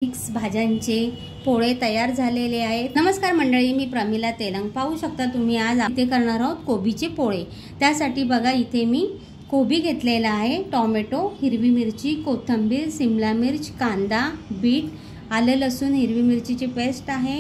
Mix भाज्यांचे पोळे तयार झालेले आहेत। नमस्कार मंडळी, मी प्रमिला तेलंग। पाहू शकता तुम्ही आज इथे करणार आहोत कोबीचे पोळे। त्यासाठी बघा इथे मी कोबी घेतलेला आहे, टोमॅटो, हिरवी मिरची, कोथिंबीर, शिमला मिर्च, कांदा, बीट, आले लसूण, हिरवी मिरचीची पेस्ट आहे,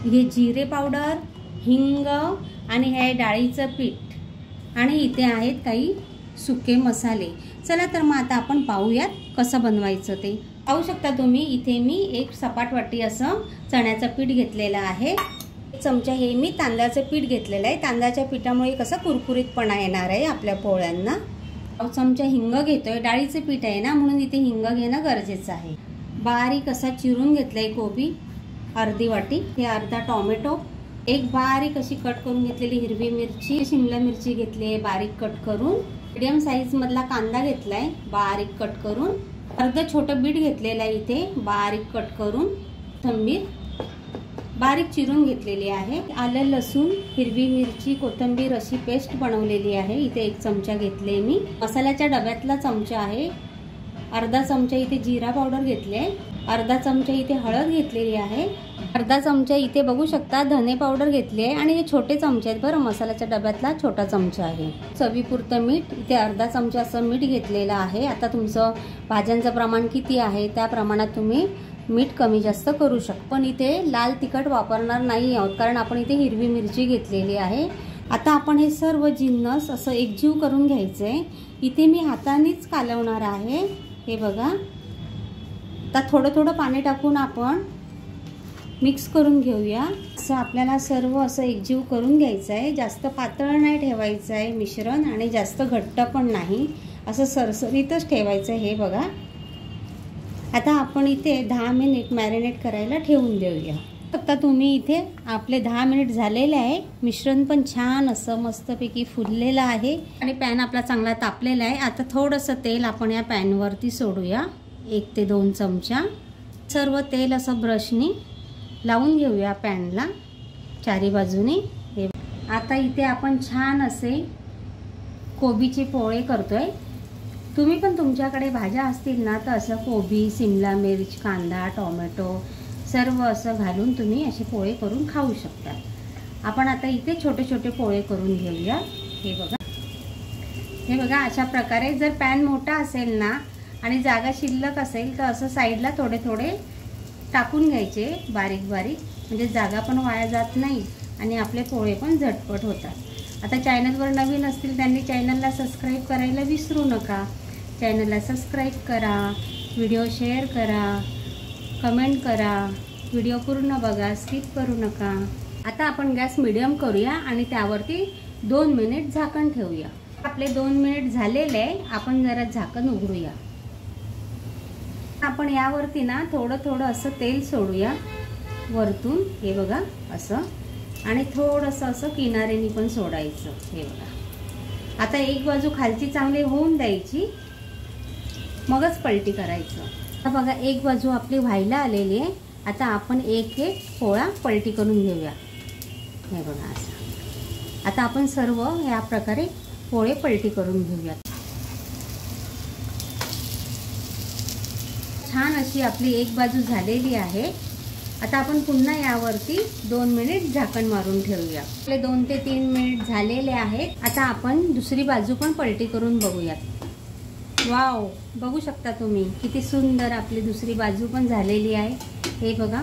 हे जिरे पावडर, हिंग आणि हे डाळीचं पीठ आणि इथे आहेत काही सुके मसाले। चला तर मग आता आपण पाहूयात कसं बनवायचं ते। पाहू शकता तुम्ही इथे मी एक सपाट वाटी असं चण्याचं पीठ घेतलेलं आहे। एक चमचा हे मी तांदळाचं पीठ घेतलेलं आहे। तांदळाच्या पिठामुळे कसं कुरकुरीतपणा येणार आहे आपल्या पोळ्यांना। चमचा हिंग घेतोय, डाळीचं पीठ आहे ना म्हणून इथे हिंग घेणं गरजेचं आहे। बारीक असा चिरून घेतलाय कोबी अर्धी वाटी, हे अर्धा टोमॅटो, एक बारीक अशी कट करून घेतलेली हिरवी मिरची, शिमला मिरची घेतली आहे बारीक कट करून, मीडियम साइज मधला कांदा घेतलाय बारीक कट करून, अर्ध छोटं बीट घेतलेलं आहे इथे बारीक कट करून, कोथिंबीर बारीक चिरून घेतलेली आहे, आलं लसूण, हिरवी मिरची, कोथिंबीर अशी पेस्ट बनवलेली आहे इथे एक चमचा घेतले मी। मसाल्याच्या डब्यातला चमचा आहे, अर्धा चमचा इथे जिरा पावडर घेतले, अर्धा चमचा इथे हळद घेतलेली आहे, अर्धा चमचा इथे बघू शकता धने पावडर घेतली आहे आणि हे छोटे चमचे आहेत बरं, मसाल्याच्या डब्यातला छोटा चमचा आहे। चवीपुरतं मीठ इथे अर्धा चमचा असं मीठ घेतलेलं आहे। आता तुमचं भाज्यांचं प्रमाण किती आहे त्या प्रमाणात तुम्ही मीठ कमी जास्त करू शकता, पण इथे लाल तिखट वापरणार नाही आहोत कारण आपण इथे हिरवी मिरची घेतलेली आहे। आता आपण हे सर्व जिन्नस असं एकजीव करून घ्यायचंय। इथे मी हातानेच कालवणार आहे, हे बघा। आता थोडं थोडं पाणी टाकून आपण मिक्स करून घेऊया। असं आपल्याला सर्व असं एकजीव करून घ्यायचं आहे, जास्त पातळ नाही ठेवायचं आहे मिश्रण आणि जास्त घट्ट पण नाही, असं सरसरीतच ठेवायचं आहे। हे बघा आता आपण इथे 10 मिनिट मॅरिनेट करायला ठेवून देऊया। आता तुम्ही इथे आपले 10 मिनिट झालेले आहे, मिश्रण पण छान असं मस्तपैकी फुललेलं आहे आणि पॅन आपला चांगला तापलेला आहे। आता थोडंसं तेल आपण या पॅनवरती सोडूया, 1 ते 2 चमचा सर्व तेल असं ब्रशनी लावून घेऊया पॅनला चारी बाजूने। हे आता इथे आपण छान असे कोबीचे पोळे करतोय। तुम्ही पण तुमच्याकडे भाज्या असतील ना तर असं कोबी, शिमला मिर्च, कांदा, टोमॅटो सर्व असं घालून तुम्ही असे पोळे करून खाऊ शकता। आपण आता इथे छोटे छोटे पोळे करून घेऊया। हे बघा अशा प्रकारे जर पॅन मोठा असेल ना आणि जागा शिल्लक असेल तर असं साईडला थोडे थोडे टाकून घ्यायचे बारीक बारीक, म्हणजे जागा पण वाया जात नाही आणि आपले पोळे पण झटपट होतात। आता चॅनलवर नवीन असतील त्यांनी चॅनलला सबस्क्राईब करायला विसरू नका। चॅनलला सबस्क्राईब करा, व्हिडिओ शेअर करा, कमेंट करा, व्हिडिओ पूर्ण बघा, स्किप करू नका। आता आपण गॅस मीडियम करूया आणि त्यावरती 2 मिनिट झाकण ठेवूया। आपले 2 मिनिट झालेले आहे, आपण जरा झाकण उघडूया। आपण यावरती ना थोडं थोडं असं तेल सोडूया वरतून, हे बघा असं, आणि थोडंसं असं किनाऱ्यानी पण सोडायचं। हे बघा आता एक बाजू खालची चांगली होऊन द्यायची, मगच पलटी करायचं। आता बघा एक बाजू आपली व्हायला आलेली आहे, आता आपण एक एक पोळा पलटी करून घेऊया। हे बघा असं आता आपण सर्व या प्रकारे पोळे पलटी करून घेऊया। छान अशी आपली एक बाजू झालेली आहे। आता आपण पुन्हा यावरती 2 मिनिट झाकण मारून ठेवूया। आपले 2 ते 3 मिनिट झालेले आहेत। आता आपण दुसरी बाजू पण पलटी करून बघूयात। वाव, बघू शकता तुम्ही किती सुंदर आपली दुसरी बाजू पण झालेली आहे। हे बघा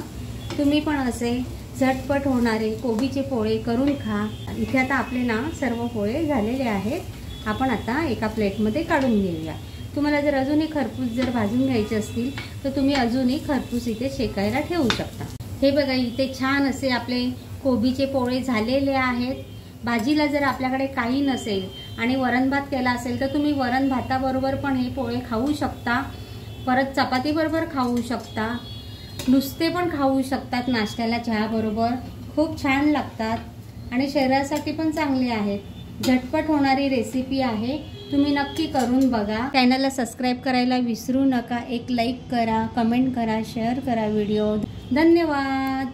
तुम्ही पण असे झटपट होणारे कोबीचे पोळे करून खा। इथे आता आपले ना सर्व पोळे झालेले आहेत, आपण आता एका प्लेटमध्ये काढून घेऊया। तुम्हाला जर अजूनही खरपूस जर भाजून घ्यायचे असतील तर तुम्ही अजूनही खरपूस इथे शेकायला ठेवू शकता। हे बघा इथे छान असे आपले कोबीचे पोळे झालेले आहेत। भाजीला जर आपल्याकडे काही नसेल आणि वरण भात केला असेल तर तुम्ही वरण भाताबरोबर पण हे पोळे खाऊ शकता, परत चपाती बरोबर खाऊ शकता, नुसते पण खाऊ शकतात नाश्त्याला चहाबरोबर, खूप छान लागतात आणि शरीरासाठी पण चांगले आहेत। झटपट होणारी रेसिपी आहे, तुम्ही नक्की करून बघा। चॅनलला सबस्क्राईब करायला विसरू नका, एक लाईक करा, कमेंट करा, शेअर करा व्हिडिओ। धन्यवाद।